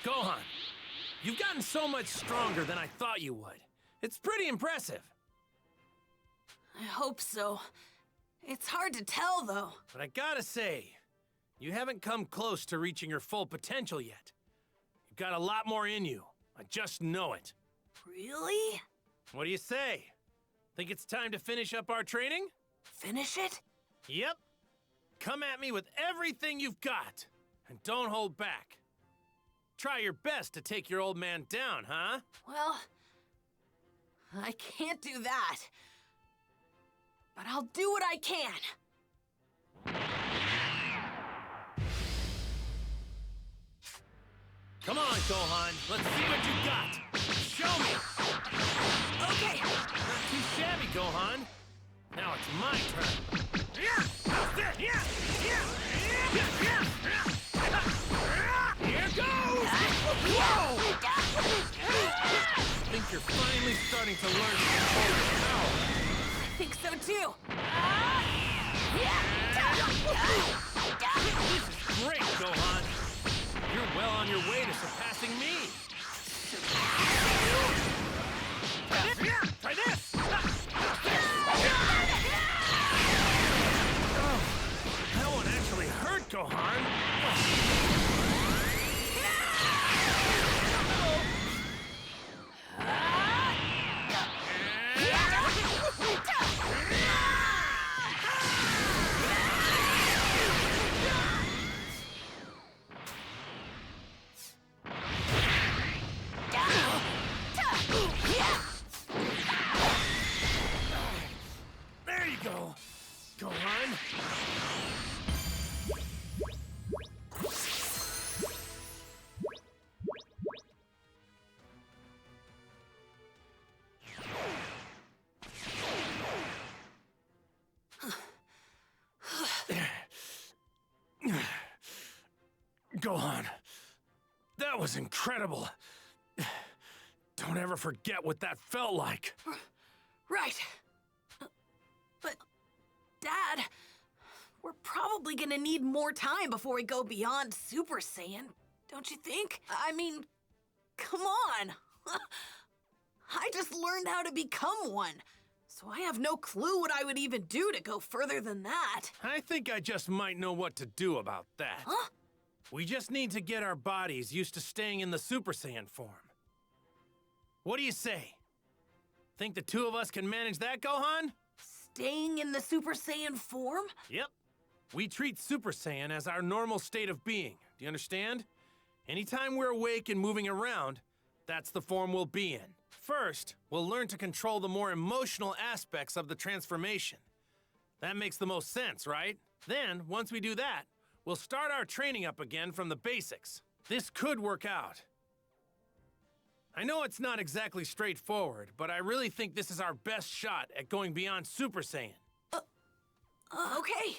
Gohan, you've gotten so much stronger than I thought you would. It's pretty impressive. I hope so. It's hard to tell, though. But I gotta say, you haven't come close to reaching your full potential yet. You've got a lot more in you. I just know it. Really? What do you say? Think it's time to finish up our training? Finish it? Yep. Come at me with everything you've got, and don't hold back. Try your best to take your old man down, huh? Well, I can't do that. But I'll do what I can. Come on, Gohan. Let's see what you got. Show me. Okay. Not too shabby, Gohan. Now it's my turn. Here goes! Whoa! I think you're finally starting to learn to control your power. I think so too. This is great, Gohan. You're well on your way to surpassing me. Try this! Oh, that one actually hurt, Gohan. There you go, Gohan. Gohan, that was incredible. Don't ever forget what that felt like. Right. But, Dad, we're probably gonna need more time before we go beyond Super Saiyan, don't you think? I mean, come on. I just learned how to become one, so I have no clue what I would even do to go further than that. I think I just might know what to do about that. Huh? We just need to get our bodies used to staying in the Super Saiyan form. What do you say? Think the two of us can manage that, Gohan? Staying in the Super Saiyan form? Yep. We treat Super Saiyan as our normal state of being. Do you understand? Anytime we're awake and moving around, that's the form we'll be in. First, we'll learn to control the more emotional aspects of the transformation. That makes the most sense, right? Then, once we do that, we'll start our training up again from the basics. This could work out. I know it's not exactly straightforward, but I really think this is our best shot at going beyond Super Saiyan. Okay.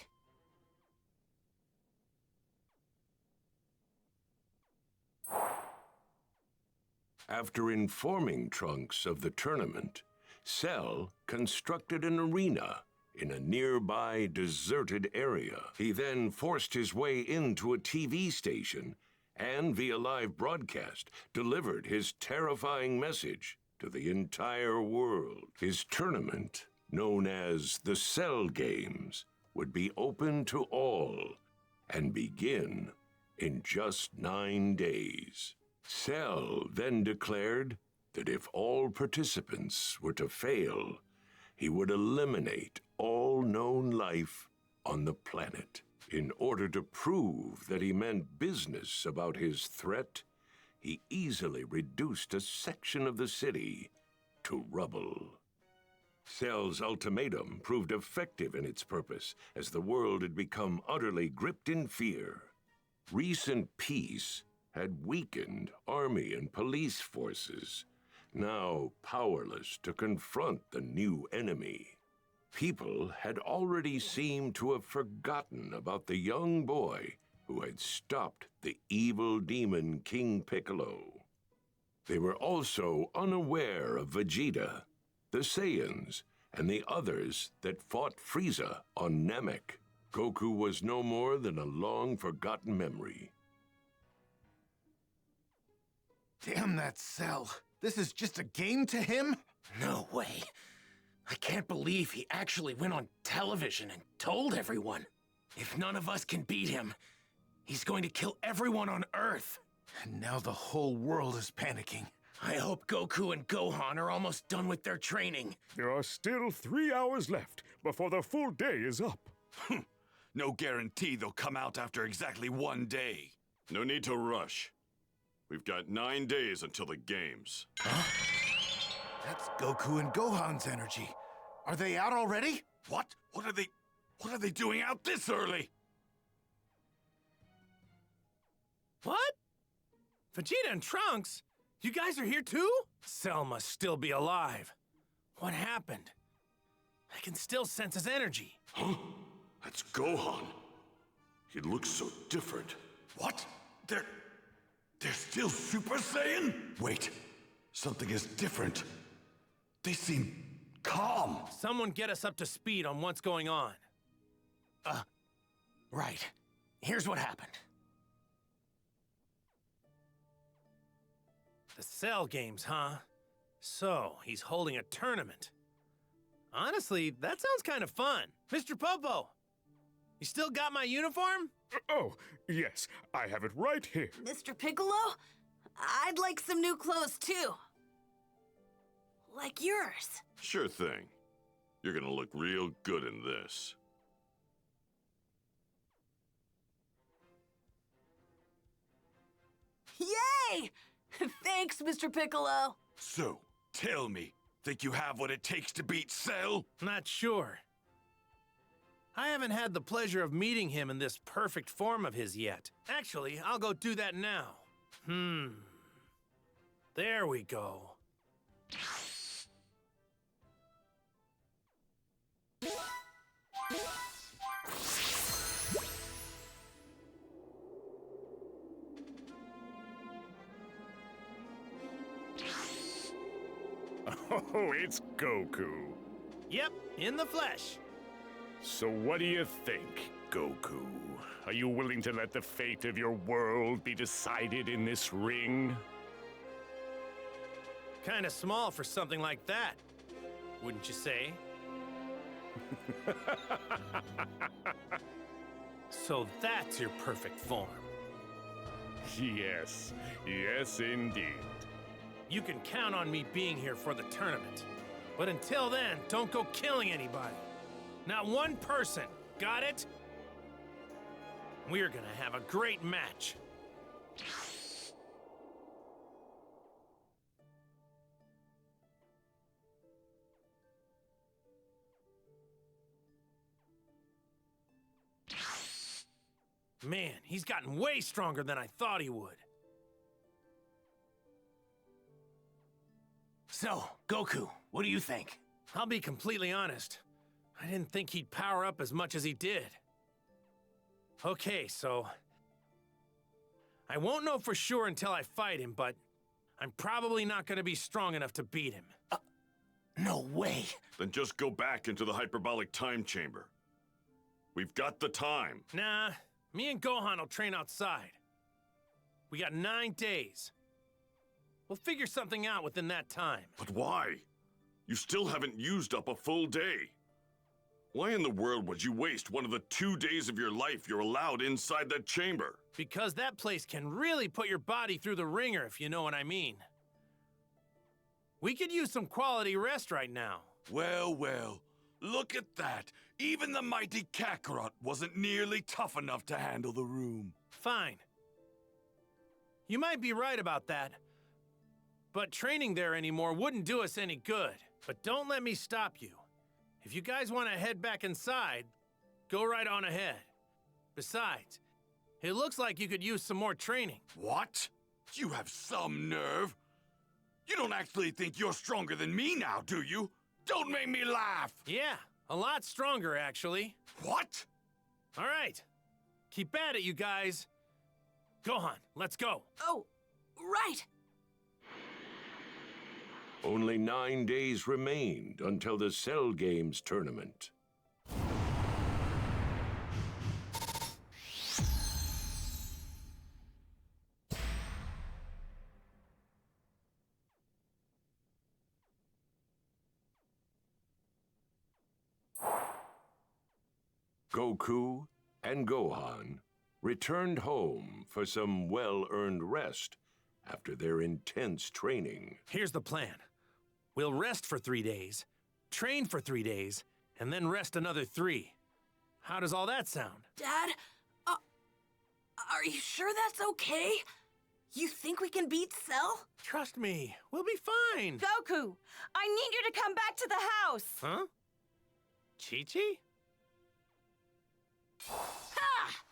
After informing Trunks of the tournament, Cell constructed an arena in a nearby deserted area. He then forced his way into a TV station and, via live broadcast, delivered his terrifying message to the entire world. His tournament, known as the Cell Games, would be open to all and begin in just 9 days. Cell then declared that if all participants were to fail, he would eliminate all known life on the planet. In order to prove that he meant business about his threat, he easily reduced a section of the city to rubble. Cell's ultimatum proved effective in its purpose, as the world had become utterly gripped in fear. Recent peace had weakened army and police forces, now powerless to confront the new enemy. People had already seemed to have forgotten about the young boy who had stopped the evil demon King Piccolo. They were also unaware of Vegeta, the Saiyans, and the others that fought Frieza on Namek. Goku was no more than a long-forgotten memory. Damn that Cell. This is just a game to him? No way. I can't believe he actually went on television and told everyone. If none of us can beat him, he's going to kill everyone on Earth. And now the whole world is panicking. I hope Goku and Gohan are almost done with their training. There are still 3 hours left before the full day is up. No guarantee they'll come out after exactly 1 day. No need to rush. We've got 9 days until the games. That's Goku and Gohan's energy. Are they out already? What? What are they doing out this early? What? Vegeta and Trunks? You guys are here too? Cell must still be alive. What happened? I can still sense his energy. Huh? That's Gohan. He looks so different. What? They're still Super Saiyan? Wait, something is different. They seem calm. Someone get us up to speed on what's going on. Right. Here's what happened. The Cell games, huh? So, he's holding a tournament. Honestly, that sounds kind of fun. Mr. Popo, you still got my uniform? Oh, yes, I have it right here. Mr. Piccolo, I'd like some new clothes too. Like yours. Sure thing. You're gonna look real good in this. Yay! Thanks, Mr. Piccolo. So, tell me, think you have what it takes to beat Cell? Not sure. I haven't had the pleasure of meeting him in this perfect form of his yet. Actually, I'll go do that now. There we go. Oh, it's Goku. Yep, in the flesh. So what do you think, Goku? Are you willing to let the fate of your world be decided in this ring? Kinda small for something like that, wouldn't you say? So that's your perfect form. Yes, yes indeed. You can count on me being here for the tournament. But until then, don't go killing anybody. Not one person, got it? We're gonna have a great match. Man, he's gotten way stronger than I thought he would. So, Goku, what do you think? I'll be completely honest. I didn't think he'd power up as much as he did. Okay, so... I won't know for sure until I fight him, but I'm probably not gonna be strong enough to beat him. No way! Then just go back into the hyperbolic time chamber. We've got the time. Nah, me and Gohan will train outside. We got 9 days. We'll figure something out within that time. But why? You still haven't used up a full day. Why in the world would you waste one of the 2 days of your life you're allowed inside that chamber? Because that place can really put your body through the ringer, if you know what I mean. We could use some quality rest right now. Well, well, look at that. Even the mighty Kakarot wasn't nearly tough enough to handle the room. Fine. You might be right about that. But training there anymore wouldn't do us any good. But don't let me stop you. If you guys want to head back inside, go right on ahead. Besides, it looks like you could use some more training. What? You have some nerve. You don't actually think you're stronger than me now, do you? Don't make me laugh. Yeah, a lot stronger, actually. What? All right. Keep at it, you guys. Gohan, let's go. Oh, right. Only 9 days remained until the Cell Games tournament. Goku and Gohan returned home for some well-earned rest after their intense training. Here's the plan. We'll rest for 3 days, train for 3 days, and then rest another 3. How does all that sound? Dad, are you sure that's okay? You think we can beat Cell? Trust me, we'll be fine. Goku, I need you to come back to the house. Huh? Chi-Chi? Ha!